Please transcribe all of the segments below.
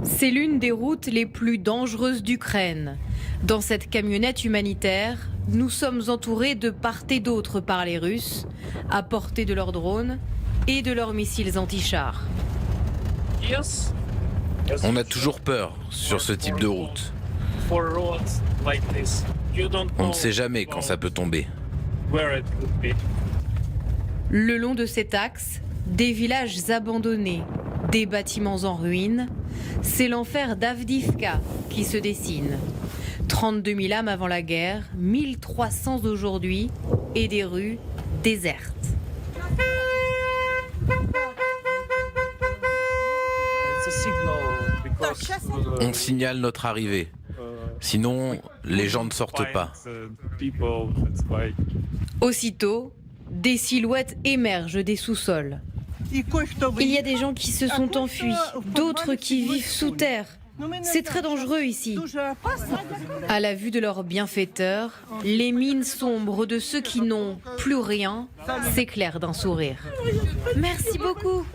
C'est l'une des routes les plus dangereuses d'Ukraine. Dans cette camionnette humanitaire, nous sommes entourés de part et d'autre par les Russes, à portée de leurs drones et de leurs missiles anti-chars. On a toujours peur sur ce type de route. On ne sait jamais quand ça peut tomber. Le long de cet axe, des villages abandonnés, des bâtiments en ruine, c'est l'enfer d'Avdiivka qui se dessine. 32 000 âmes avant la guerre, 1300 aujourd'hui et des rues désertes. On signale notre arrivée. Sinon, les gens ne sortent pas. Aussitôt, des silhouettes émergent des sous-sols. Il y a des gens qui se sont enfuis, d'autres qui vivent sous terre. C'est très dangereux ici. À la vue de leurs bienfaiteurs, les mines sombres de ceux qui n'ont plus rien s'éclairent d'un sourire. Merci beaucoup.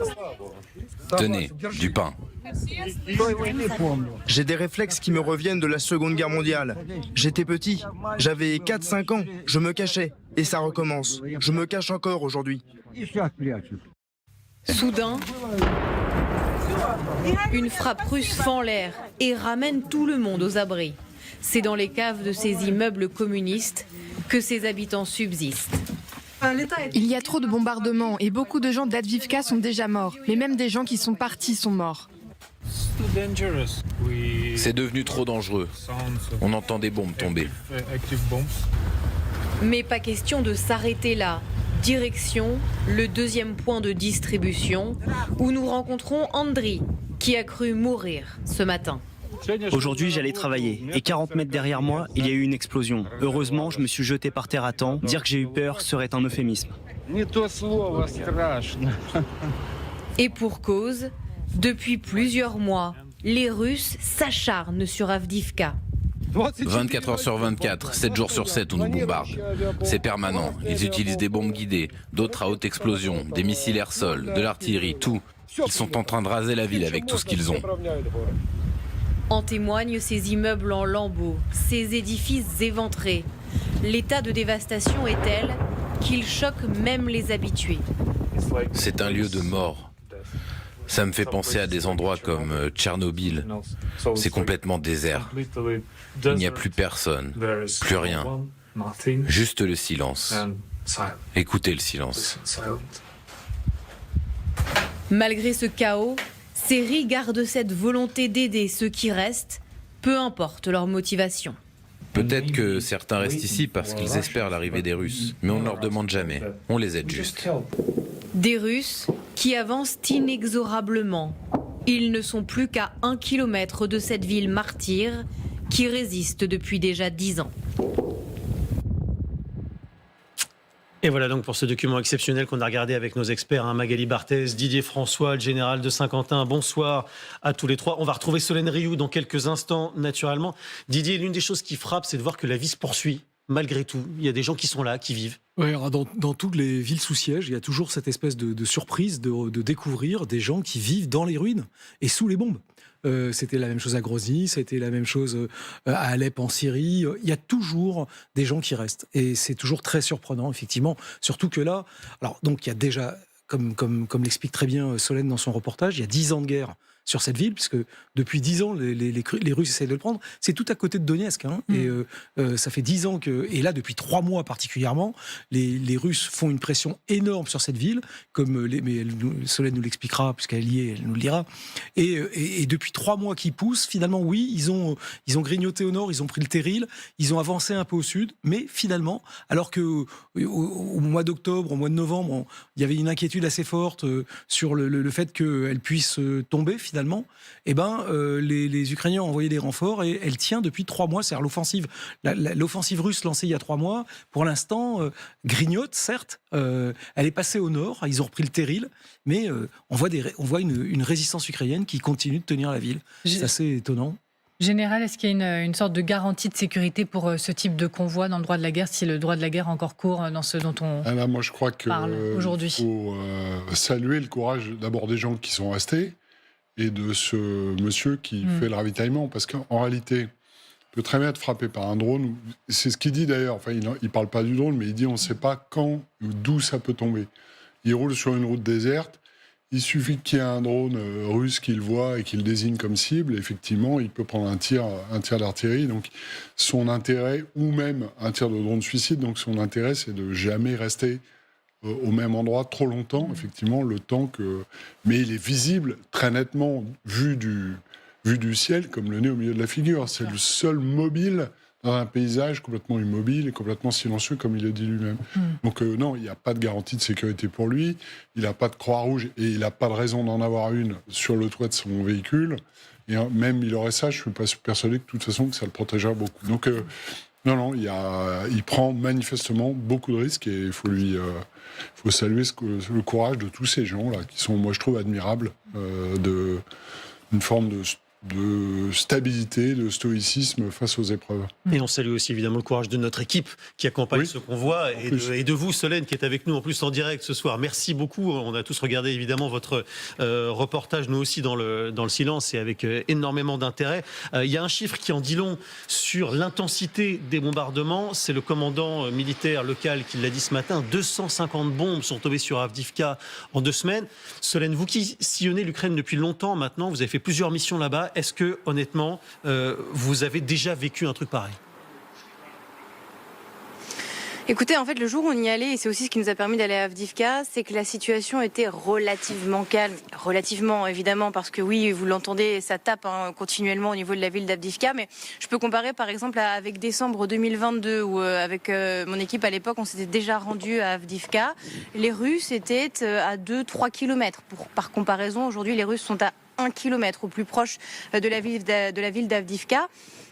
Tenez, du pain. J'ai des réflexes qui me reviennent de la Seconde Guerre mondiale. J'étais petit, j'avais 4-5 ans, je me cachais. Et ça recommence. Je me cache encore aujourd'hui. Soudain, une frappe russe fend l'air et ramène tout le monde aux abris. C'est dans les caves de ces immeubles communistes que ces habitants subsistent. Il y a trop de bombardements et beaucoup de gens d'Avdiivka sont déjà morts. Mais même des gens qui sont partis sont morts. C'est devenu trop dangereux. On entend des bombes tomber. Mais pas question de s'arrêter là. Direction le deuxième point de distribution où nous rencontrons Andriy qui a cru mourir ce matin. Aujourd'hui, j'allais travailler et 40 mètres derrière moi, il y a eu une explosion. Heureusement, je me suis jeté par terre à temps. Dire que j'ai eu peur serait un euphémisme. Et pour cause, depuis plusieurs mois, les Russes s'acharnent sur Avdiivka. 24 heures sur 24, 7 jours sur 7, on nous bombarde. C'est permanent. Ils utilisent des bombes guidées, d'autres à haute explosion, des missiles air-sol, de l'artillerie, tout. Ils sont en train de raser la ville avec tout ce qu'ils ont. En témoignent ces immeubles en lambeaux, ces édifices éventrés. L'état de dévastation est tel qu'il choque même les habitués. C'est un lieu de mort. Ça me fait penser à des endroits comme Tchernobyl. C'est complètement désert. Il n'y a plus personne, plus rien. Juste le silence. Écoutez le silence. Malgré ce chaos, Seri garde cette volonté d'aider ceux qui restent, peu importe leur motivation. Peut-être que certains restent ici parce qu'ils espèrent l'arrivée des Russes, mais on ne leur demande jamais, on les aide juste. Des Russes qui avancent inexorablement. Ils ne sont plus qu'à 1 kilomètre de cette ville martyre qui résiste depuis déjà 10 ans. Et voilà donc pour ce document exceptionnel qu'on a regardé avec nos experts, Magali Barthez, Didier François, le général de Saint-Quentin. Bonsoir à tous les trois. On va retrouver Solène Rioux dans quelques instants, naturellement. Didier, l'une des choses qui frappe, c'est de voir que la vie se poursuit. Malgré tout, il y a des gens qui sont là, qui vivent. Ouais, alors dans toutes les villes sous siège, il y a toujours cette espèce de surprise de découvrir des gens qui vivent dans les ruines et sous les bombes. C'était la même chose à Grozny, c'était la même chose à Alep en Syrie. Il y a toujours des gens qui restent. Et c'est toujours très surprenant, effectivement. Surtout que là, alors donc il y a déjà, comme l'explique très bien Solène dans son reportage, il y a 10 ans de guerre sur cette ville, puisque depuis 10 ans, les Russes essayent de le prendre. C'est tout à côté de Donetsk. Et ça fait 10 ans que... Et là, depuis 3 mois particulièrement, les Russes font une pression énorme sur cette ville, mais Solène nous l'expliquera, puisqu'elle y est, elle nous le dira. Et depuis 3 mois qu'ils poussent, finalement, oui, ils ont grignoté au nord, ils ont pris le Terril, ils ont avancé un peu au sud, mais finalement, alors que au mois d'octobre, au mois de novembre, il y avait une inquiétude assez forte sur le fait qu'elle puisse tomber, finalement, les Ukrainiens ont envoyé des renforts et elle tient depuis 3 mois. C'est-à-dire l'offensive russe lancée il y a 3 mois, pour l'instant, grignote, certes. Elle est passée au nord, ils ont repris le Terril, mais on voit une résistance ukrainienne qui continue de tenir la ville. C'est assez étonnant. Général, est-ce qu'il y a une sorte de garantie de sécurité pour ce type de convoi dans le droit de la guerre, si le droit de la guerre encore court dans ce dont on moi, je crois parle aujourd'hui? Il faut saluer le courage d'abord des gens qui sont restés, et de ce monsieur qui fait le ravitaillement. Parce qu'en réalité, il peut très bien être frappé par un drone. C'est ce qu'il dit d'ailleurs. Enfin, il ne parle pas du drone, mais il dit on ne sait pas quand ou d'où ça peut tomber. Il roule sur une route déserte. Il suffit qu'il y ait un drone russe qu'il voit et qu'il désigne comme cible. Effectivement, il peut prendre un tir d'artillerie. Donc, son intérêt, ou même un tir de drone suicide, donc son intérêt, c'est de jamais rester au même endroit trop longtemps. Effectivement, le temps que... Mais il est visible très nettement, vu du ciel, comme le nez au milieu de la figure. C'est le seul mobile dans un paysage complètement immobile et complètement silencieux, comme il le dit lui-même. Donc non, il n'y a pas de garantie de sécurité pour lui, il n'a pas de Croix-Rouge, et il n'a pas de raison d'en avoir une sur le toit de son véhicule. Et même il aurait ça, je ne suis pas persuadé que de toute façon que ça le protégerait beaucoup. Donc non, il prend manifestement beaucoup de risques, et il faut saluer le courage de tous ces gens-là, qui sont, moi je trouve, admirables, une forme de stabilité, de stoïcisme face aux épreuves. Et on salue aussi évidemment le courage de notre équipe qui accompagne ce convoi, et de vous, Solène, qui est avec nous en plus en direct ce soir. Merci beaucoup. On a tous regardé évidemment votre reportage, nous aussi dans le silence, et avec énormément d'intérêt. Il y a un chiffre qui en dit long sur l'intensité des bombardements. C'est le commandant militaire local qui l'a dit ce matin. 250 bombes sont tombées sur Avdiivka en 2 semaines. Solène, vous qui sillonnez l'Ukraine depuis longtemps maintenant, vous avez fait plusieurs missions là-bas. Est-ce que, honnêtement, vous avez déjà vécu un truc pareil ? Écoutez, en fait, le jour où on y allait, et c'est aussi ce qui nous a permis d'aller à Avdiivka, c'est que la situation était relativement calme. Relativement, évidemment, parce que oui, vous l'entendez, ça tape continuellement au niveau de la ville d'Avdiivka. Mais je peux comparer, par exemple, avec décembre 2022, où avec mon équipe à l'époque, on s'était déjà rendu à Avdiivka. Les Russes étaient à 2-3 kilomètres. Par comparaison, aujourd'hui, les Russes sont à 1 kilomètre au plus proche de la ville d'Avdiivka.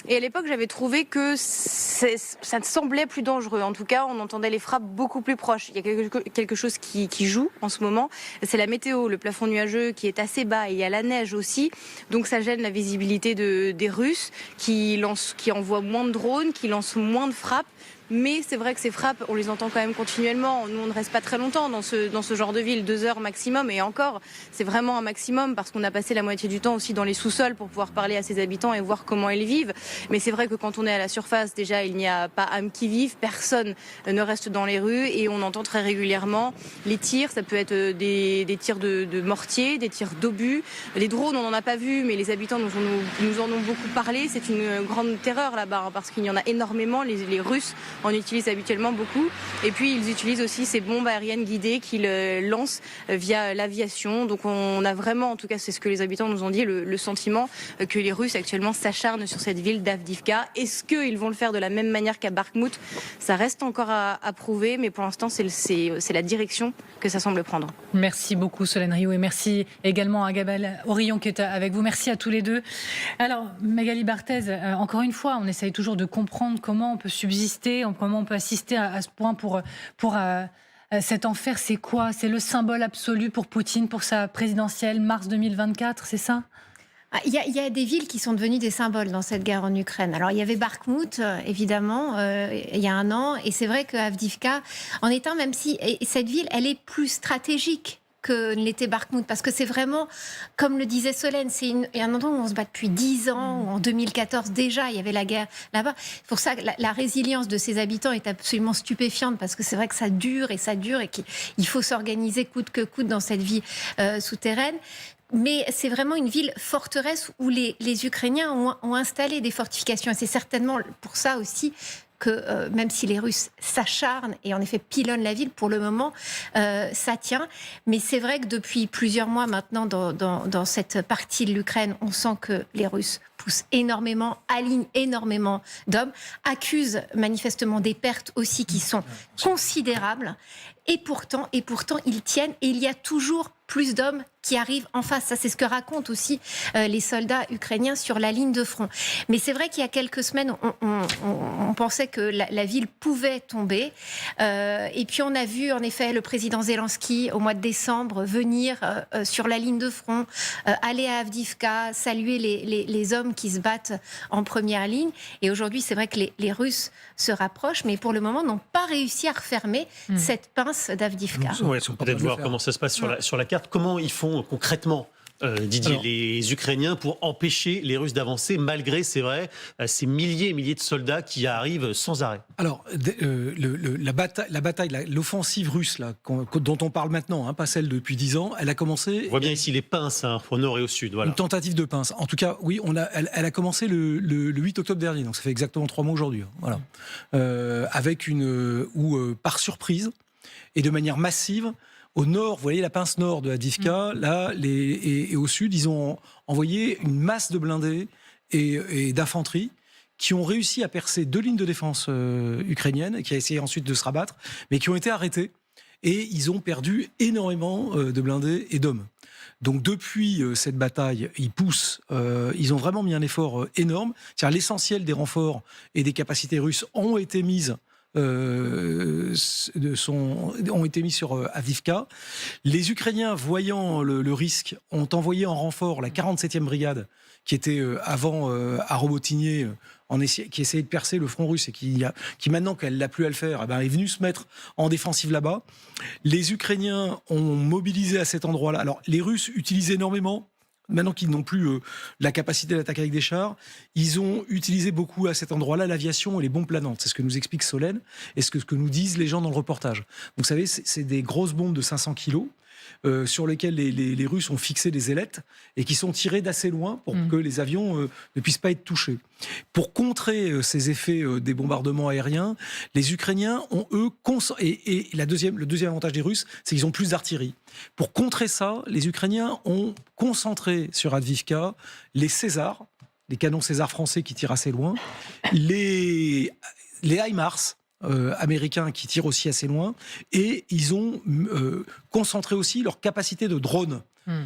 Et à l'époque, j'avais trouvé que ça semblait plus dangereux. En tout cas, on entendait les frappes beaucoup plus proches. Il y a quelque chose qui joue en ce moment. C'est la météo, le plafond nuageux qui est assez bas, et il y a la neige aussi. Donc ça gêne la visibilité des Russes qui envoient moins de drones, qui lancent moins de frappes. Mais c'est vrai que ces frappes, on les entend quand même continuellement. Nous, on ne reste pas très longtemps dans ce genre de ville, 2 heures maximum. Et encore, c'est vraiment un maximum parce qu'on a passé la moitié du temps aussi dans les sous-sols pour pouvoir parler à ses habitants et voir comment ils vivent. Mais c'est vrai que quand on est à la surface, déjà, il n'y a pas âme qui vive. Personne ne reste dans les rues et on entend très régulièrement les tirs. Ça peut être des tirs de mortier, des tirs d'obus. Les drones, on n'en a pas vu, mais les habitants nous en ont beaucoup parlé. C'est une grande terreur là-bas parce qu'il y en a énormément. Les Russes en utilisent habituellement beaucoup. Et puis, ils utilisent aussi ces bombes aériennes guidées qu'ils lancent via l'aviation. Donc, on a vraiment, en tout cas, c'est ce que les habitants nous ont dit, le sentiment que les Russes actuellement s'acharnent sur cette ville d'Avdiivka. Est-ce qu'ils vont le faire de la même manière qu'à Bakhmout ? Ça reste encore à prouver, mais pour l'instant, c'est la direction que ça semble prendre. Merci beaucoup, Solène Riou, et merci également à Gabelle Aurillon qui est avec vous. Merci à tous les deux. Alors, Magali Barthez, encore une fois, on essaye toujours de comprendre comment on peut subsister, comment on peut assister à ce point pour cet enfer. C'est quoi ? C'est le symbole absolu pour Poutine, pour sa présidentielle, mars 2024, c'est ça ? Il y a des villes qui sont devenues des symboles dans cette guerre en Ukraine. Alors, il y avait Bakhmout, évidemment, il y a un an. Et c'est vrai qu'Avdiivka en est un, même si cette ville, elle est plus stratégique que l'était Bakhmout, parce que c'est vraiment, comme le disait Solène, c'est un endroit où on se bat depuis 10 ans, où en 2014 déjà, il y avait la guerre là-bas. C'est pour ça que la résilience de ses habitants est absolument stupéfiante, parce que c'est vrai que ça dure, et qu'il faut s'organiser coûte que coûte dans cette vie souterraine. Mais c'est vraiment une ville forteresse où les Ukrainiens ont installé des fortifications. Et c'est certainement pour ça aussi que même si les Russes s'acharnent et en effet pilonnent la ville, pour le moment, ça tient. Mais c'est vrai que depuis plusieurs mois maintenant, dans cette partie de l'Ukraine, on sent que les Russes poussent énormément, alignent énormément d'hommes, accusent manifestement des pertes aussi qui sont considérables. Et pourtant, ils tiennent. Et il y a toujours plus d'hommes qui arrivent en face. Ça, c'est ce que racontent aussi les soldats ukrainiens sur la ligne de front. Mais c'est vrai qu'il y a quelques semaines, on pensait que la ville pouvait tomber. Et puis, on a vu, en effet, le président Zelensky, au mois de décembre, venir sur la ligne de front, aller à Avdiivka, saluer les hommes qui se battent en première ligne. Et aujourd'hui, c'est vrai que les Russes se rapprochent, mais pour le moment, n'ont pas réussi à refermer cette pince d'Avdiivka. Ouais, peut-être voir comment ça se passe sur la carte. Comment ils font concrètement Didier, les Ukrainiens pour empêcher les Russes d'avancer, malgré, c'est vrai, ces milliers et milliers de soldats qui arrivent sans arrêt. Alors, l'offensive russe là, dont on parle maintenant, hein, pas celle depuis 10 ans, elle a commencé... On voit bien ici les pinces, hein, au nord et au sud. Voilà. Une tentative de pince. En tout cas, oui, elle a commencé le 8 octobre dernier, donc ça fait exactement 3 mois aujourd'hui. Voilà. Avec par surprise et de manière massive, au nord, vous voyez la pince nord de Avdiivka, là, et au sud, ils ont envoyé une masse de blindés et d'infanterie qui ont réussi à percer 2 lignes de défense ukrainiennes, qui a essayé ensuite de se rabattre, mais qui ont été arrêtés. Et ils ont perdu énormément de blindés et d'hommes. Donc depuis cette bataille, ils poussent, ils ont vraiment mis un effort énorme. C'est-à-dire l'essentiel des renforts et des capacités russes ont été mis sur Avdiivka. Les Ukrainiens, voyant le risque, ont envoyé en renfort la 47e brigade, qui était avant à Robotinier, qui essayait de percer le front russe et qui maintenant qu'elle n'a plus à le faire, est venue se mettre en défensive là-bas. Les Ukrainiens ont mobilisé à cet endroit-là. Alors les Russes utilisent énormément. Maintenant qu'ils n'ont plus la capacité d'attaquer avec des chars, ils ont utilisé beaucoup à cet endroit-là l'aviation et les bombes planantes. C'est ce que nous explique Solène et ce que nous disent les gens dans le reportage. Donc vous savez, c'est des grosses bombes de 500 kilos sur lesquelles les Russes ont fixé des ailettes et qui sont tirées d'assez loin pour que les avions ne puissent pas être touchés. Pour contrer ces effets des bombardements aériens, les Ukrainiens ont, eux, le deuxième avantage des Russes, c'est qu'ils ont plus d'artillerie. Pour contrer ça, les Ukrainiens ont concentré sur Avdiivka les Césars, les canons César français qui tirent assez loin, les HIMARS, américains qui tirent aussi assez loin, et ils ont concentré aussi leur capacité de drone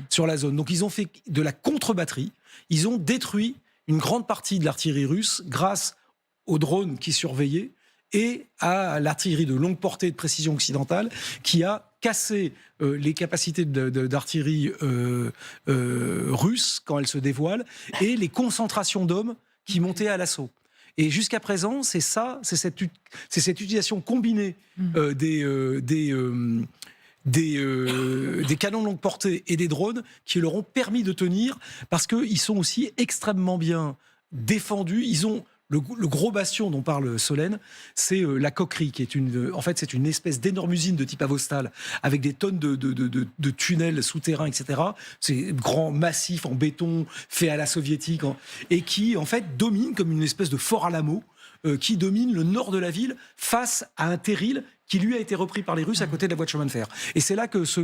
sur la zone. Donc ils ont fait de la contre-batterie, ils ont détruit une grande partie de l'artillerie russe grâce aux drones qui surveillaient et à l'artillerie de longue portée de précision occidentale qui a cassé les capacités d'artillerie russe quand elle se dévoile et les concentrations d'hommes qui montaient à l'assaut. Et jusqu'à présent, c'est cette utilisation combinée des canons longue portée et des drones qui leur ont permis de tenir, parce qu'ils sont aussi extrêmement bien défendus. Ils ont le gros bastion dont parle Solène, c'est la coquerie, qui est c'est une espèce d'énorme usine de type Avostal, avec des tonnes de tunnels souterrains, etc. C'est grand, massif, en béton, fait à la soviétique, et qui, en fait, domine comme une espèce de fort à l'Alamo, qui domine le nord de la ville face à un terril qui lui a été repris par les Russes à côté de la voie de chemin de fer. Et c'est là que se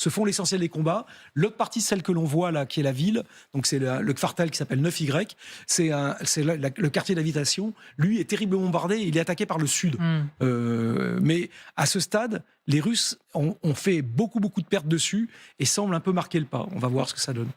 font l'essentiel des combats. L'autre partie, celle que l'on voit là, qui est la ville, donc c'est le quartal qui s'appelle 9Y, c'est le quartier d'habitation, lui est terriblement bombardé, il est attaqué par le sud. Mais à ce stade, les Russes ont fait beaucoup de pertes dessus et semblent un peu marquer le pas. On va voir ce que ça donne.